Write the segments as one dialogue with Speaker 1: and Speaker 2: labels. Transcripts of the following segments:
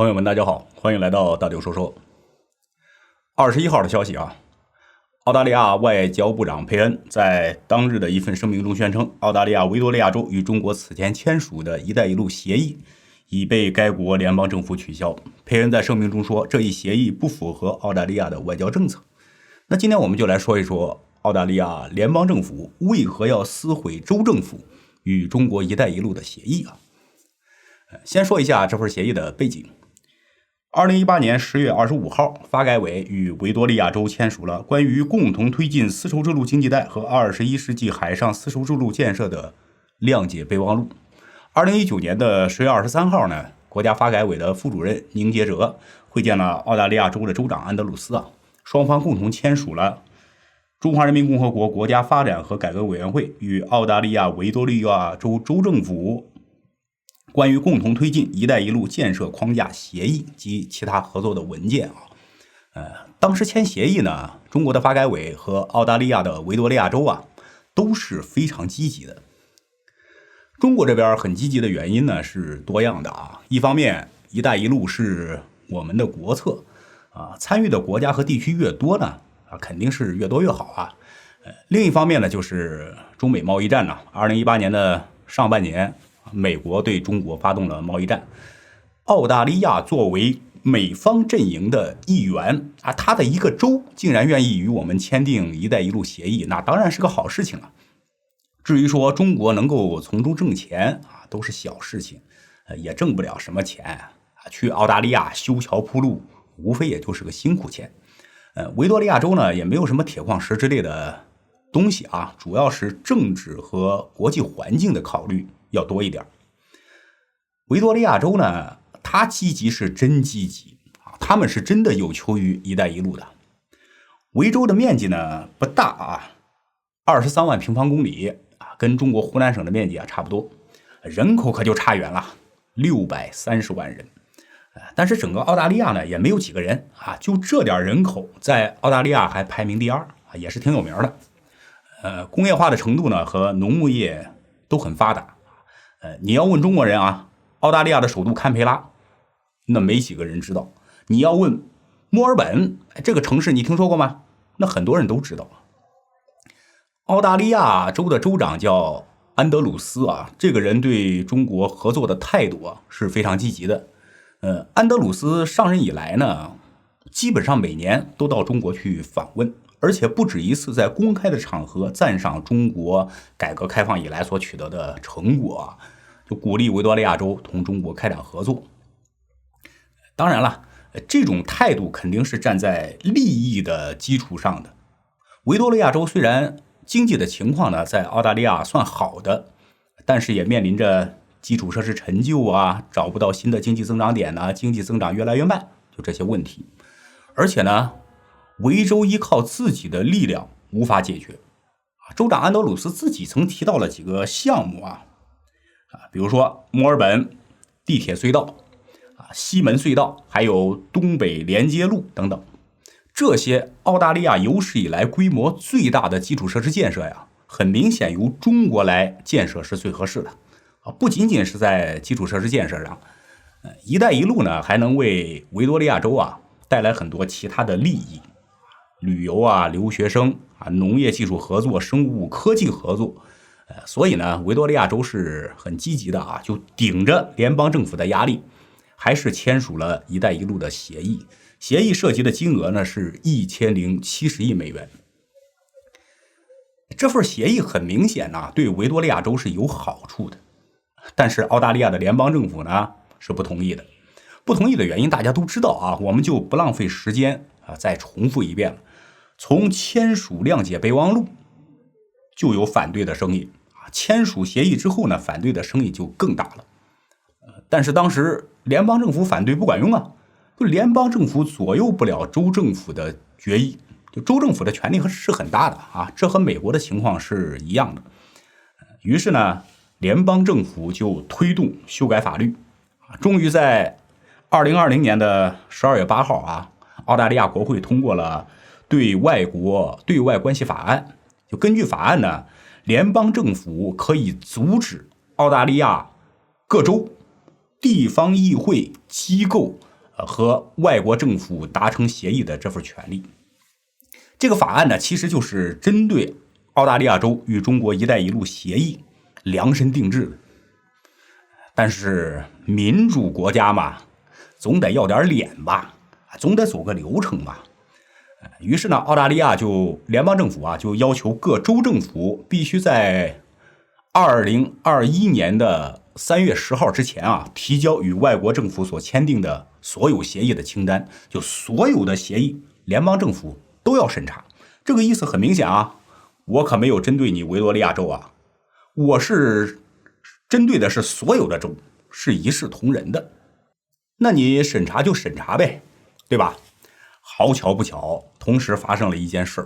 Speaker 1: 朋友们，大家好，欢迎来到大刘说说。21号的消息啊，澳大利亚外交部长佩恩在当日的一份声明中宣称，澳大利亚维多利亚州与中国此前签署的一带一路协议已被该国联邦政府取消。佩恩在声明中说，这一协议不符合澳大利亚的外交政策。那今天我们就来说一说澳大利亚联邦政府为何要撕毁州政府与中国一带一路的协议啊。先说一下这份协议的背景。2018年10月25号，发改委与维多利亚州签署了关于共同推进丝绸之路经济带和21世纪海上丝绸之路建设的谅解备忘录。2019年的10月23号呢，国家发改委的副主任宁杰哲会见了澳大利亚州的州长安德鲁斯双方共同签署了中华人民共和国国家发展和改革委员会与澳大利亚维多利亚州州政府关于共同推进“一带一路”建设框架协议及其他合作的文件当时签协议呢，中国的发改委和澳大利亚的维多利亚州都是非常积极的。中国这边很积极的原因呢是多样的一方面，“一带一路”是我们的国策参与的国家和地区越多呢肯定是越多越好另一方面呢，就是中美贸易战2018年的上半年。美国对中国发动了贸易战，澳大利亚作为美方阵营的一员他的一个州竟然愿意与我们签订“一带一路”协议，那当然是个好事情了。至于说中国能够从中挣钱都是小事情，也挣不了什么钱去澳大利亚修桥铺路，无非也就是个辛苦钱。维多利亚州呢也没有什么铁矿石之类的东西主要是政治和国际环境的考虑要多一点。维多利亚州呢，它积极是真积极他们是真的有求于“一带一路”的。维州的面积呢不大23万平方公里跟中国湖南省的面积差不多，人口可就差远了，630万人。但是整个澳大利亚呢也没有几个人就这点人口，在澳大利亚还排名第2也是挺有名的。工业化的程度呢和农牧业都很发达。你要问中国人澳大利亚的首都堪培拉，那没几个人知道。你要问墨尔本这个城市，你听说过吗？那很多人都知道。澳大利亚州的州长叫安德鲁斯这个人对中国合作的态度是非常积极的。安德鲁斯上任以来呢，基本上每年都到中国去访问，而且不止一次在公开的场合赞赏中国改革开放以来所取得的成果就鼓励维多利亚州同中国开展合作。当然了，这种态度肯定是站在利益的基础上的。维多利亚州虽然经济的情况呢在澳大利亚算好的，但是也面临着基础设施陈旧找不到新的经济增长点经济增长越来越慢，就这些问题。而且呢，维州依靠自己的力量无法解决。州长安德鲁斯自己曾提到了几个项目比如说墨尔本地铁隧道西门隧道，还有东北连接路等等。这些澳大利亚有史以来规模最大的基础设施建设很明显由中国来建设是最合适的不仅仅是在基础设施建设上，一带一路呢还能为维多利亚州带来很多其他的利益，旅游留学生农业技术合作，生物科技合作。所以呢，维多利亚州是很积极的就顶着联邦政府的压力，还是签署了一带一路的协议。协议涉及的金额呢是1070亿美元。这份协议很明显对维多利亚州是有好处的，但是澳大利亚的联邦政府呢是不同意的。不同意的原因大家都知道我们就不浪费时间再重复一遍了。从签署谅解备忘录就有反对的声音签署协议之后呢，反对的声音就更大了。但是当时联邦政府反对不管用就联邦政府左右不了州政府的决议，就州政府的权力是很大的这和美国的情况是一样的。于是呢，联邦政府就推动修改法律终于在2020年的12月8号澳大利亚国会通过了对外关系法案。就根据法案呢，联邦政府可以阻止澳大利亚各州、地方议会、机构和外国政府达成协议的这份权利。这个法案呢，其实就是针对澳大利亚州与中国“一带一路”协议量身定制的。但是民主国家嘛，总得要点脸吧，总得走个流程吧。于是呢，澳大利亚联邦政府就要求各州政府必须在2021年的3月10号之前提交与外国政府所签订的所有协议的清单，就所有的协议，联邦政府都要审查。这个意思很明显我可没有针对你维多利亚州我是针对的是所有的州，是一视同仁的。那你审查就审查呗，对吧？好巧不巧，同时发生了一件事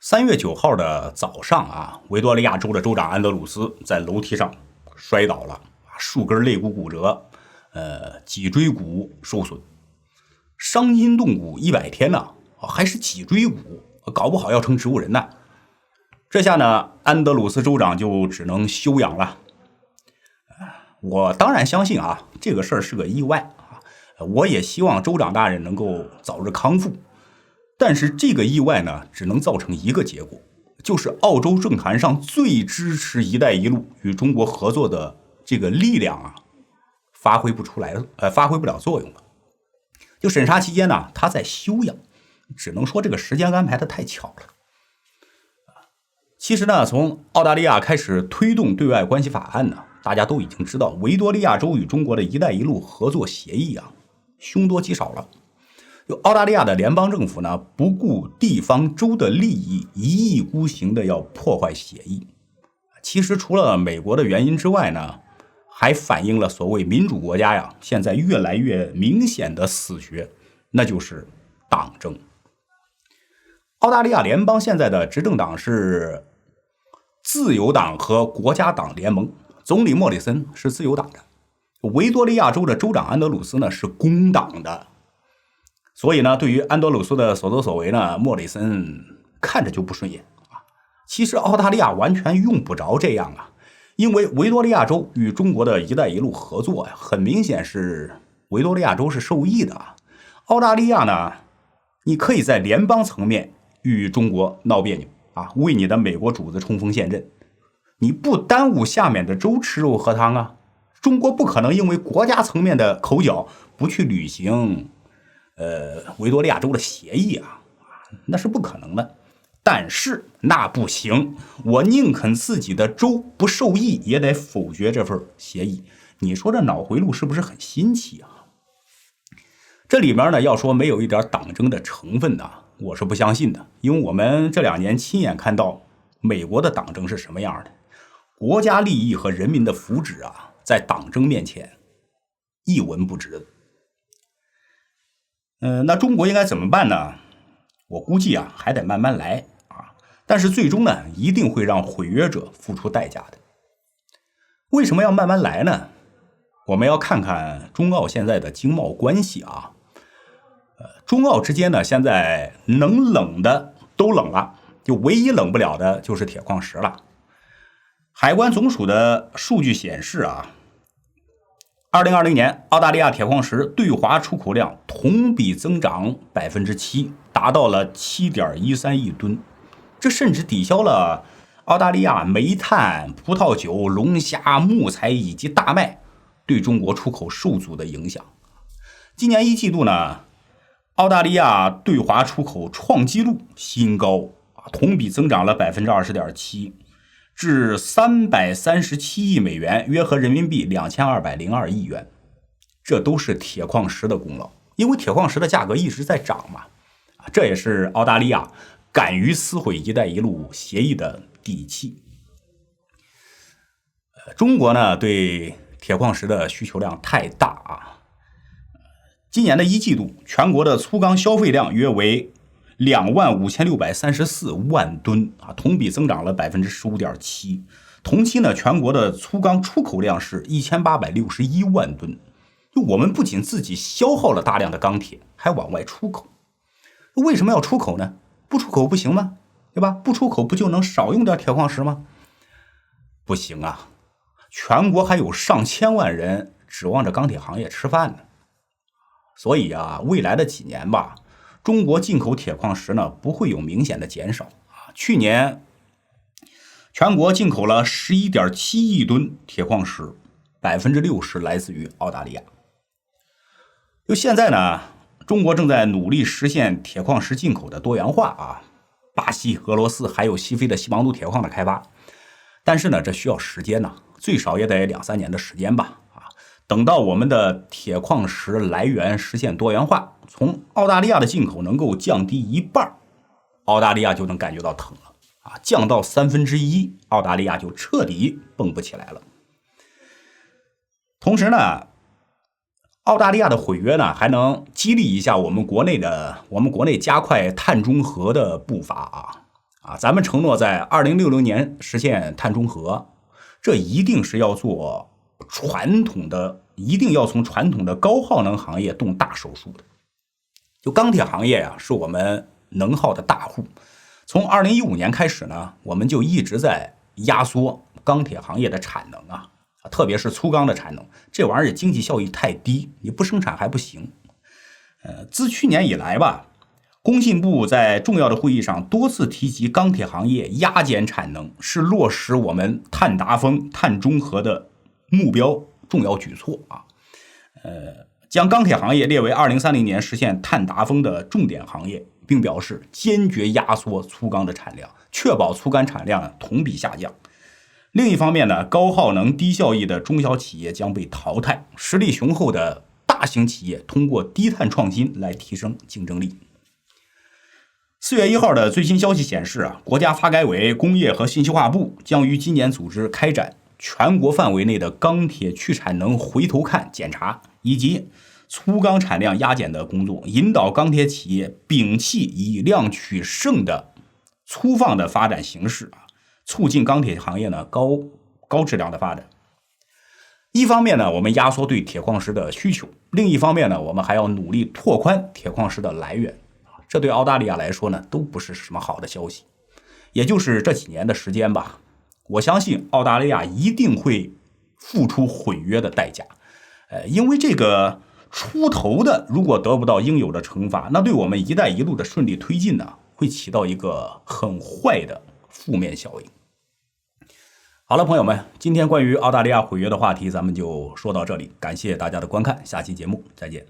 Speaker 1: 3月9号的早上维多利亚州的州长安德鲁斯在楼梯上摔倒了，数根肋骨骨折，脊椎骨受损，伤筋动骨100天呢，还是脊椎骨，搞不好要成植物人呢。这下呢，安德鲁斯州长就只能休养了。我当然相信这个事儿是个意外我也希望州长大人能够早日康复。但是这个意外呢，只能造成一个结果，就是澳洲政坛上最支持“一带一路”与中国合作的这个力量发挥不了作用了。就审查期间呢，他在休养，只能说这个时间安排的太巧了。其实呢，从澳大利亚开始推动对外关系法案呢，大家都已经知道维多利亚州与中国的一带一路合作协议凶多吉少了。就澳大利亚的联邦政府呢，不顾地方州的利益，一意孤行的要破坏协议。其实除了美国的原因之外呢，还反映了所谓民主国家现在越来越明显的死穴，那就是党争。澳大利亚联邦现在的执政党是自由党和国家党联盟，总理莫里森是自由党的，维多利亚州的州长安德鲁斯呢是工党的。所以呢，对于安德鲁斯的所作所为呢，莫里森看着就不顺眼其实澳大利亚完全用不着这样因为维多利亚州与中国的一带一路合作很明显是维多利亚州是受益的澳大利亚呢，你可以在联邦层面与中国闹别扭为你的美国主子冲锋陷阵，你不耽误下面的州吃肉喝汤中国不可能因为国家层面的口角不去履行维多利亚州的协议那是不可能的。但是那不行，我宁肯自己的州不受益，也得否决这份协议。你说这脑回路是不是很新奇这里面呢，要说没有一点党争的成分我是不相信的，因为我们这2年亲眼看到美国的党争是什么样的，国家利益和人民的福祉在党争面前一文不值的。那中国应该怎么办呢？我估计还得慢慢来但是最终呢，一定会让毁约者付出代价的。为什么要慢慢来呢？我们要看看中澳现在的经贸关系中澳之间呢，现在能冷的都冷了，就唯一冷不了的就是铁矿石了。海关总署的数据显示2020年澳大利亚铁矿石对华出口量同比增长 7%， 达到了 7.13 亿吨，这甚至抵消了澳大利亚煤炭、葡萄酒、龙虾、木材以及大麦对中国出口受阻的影响。今年1季度呢，澳大利亚对华出口创纪录新高同比增长了 20.7%，至337亿美元，约合人民币2202亿元，这都是铁矿石的功劳，因为铁矿石的价格一直在涨嘛。这也是澳大利亚敢于撕毁一带一路协议的底气。中国呢，对铁矿石的需求量太大今年的1季度，全国的粗钢消费量约为25634万吨同比增长了 15.7%。同期呢，全国的粗钢出口量是1861万吨。就我们不仅自己消耗了大量的钢铁，还往外出口。为什么要出口呢？不出口不行吗？对吧？不出口不就能少用点铁矿石吗？不行全国还有上千万人指望着钢铁行业吃饭呢。所以啊，未来的几年吧，中国进口铁矿石呢不会有明显的减少啊。去年全国进口了11.7亿吨铁矿石，60%来自于澳大利亚。就现在呢，中国正在努力实现铁矿石进口的多元化啊，巴西、俄罗斯还有西非的西芒杜铁矿的开发，但是呢，这需要时间呢，最少也得2-3年的时间吧。等到我们的铁矿石来源实现多元化，从澳大利亚的进口能够降低1半，澳大利亚就能感觉到疼了啊！降到1/3，澳大利亚就彻底蹦不起来了。同时呢，澳大利亚的毁约呢，还能激励一下我们国内加快碳中和的步伐啊！咱们承诺在2060年实现碳中和，这一定是要做一定要从传统的高耗能行业动大手术的。就钢铁行业是我们能耗的大户。从2015年开始呢，我们就一直在压缩钢铁行业的产能特别是粗钢的产能，这玩意儿经济效益太低，你不生产还不行。自去年以来吧，工信部在重要的会议上多次提及钢铁行业压减产能是落实我们碳达峰、碳中和的目标重要举措将钢铁行业列为2030年实现碳达峰的重点行业，并表示坚决压缩粗钢的产量，确保粗钢产量同比下降。另一方面呢，高耗能低效益的中小企业将被淘汰，实力雄厚的大型企业通过低碳创新来提升竞争力。4月1号的最新消息显示国家发改委、工业和信息化部将于今年组织开展全国范围内的钢铁去产能回头看检查以及粗钢产量压减的工作，引导钢铁企业摒弃以量取胜的粗放的发展形式促进钢铁行业呢高质量的发展。一方面呢，我们压缩对铁矿石的需求；另一方面呢，我们还要努力拓宽铁矿石的来源。这对澳大利亚来说呢，都不是什么好的消息。也就是这几年的时间吧，我相信澳大利亚一定会付出毁约的代价。因为这个出头的如果得不到应有的惩罚，那对我们一带一路的顺利推进呢，会起到一个很坏的负面效应。好了，朋友们，今天关于澳大利亚毁约的话题咱们就说到这里，感谢大家的观看，下期节目再见。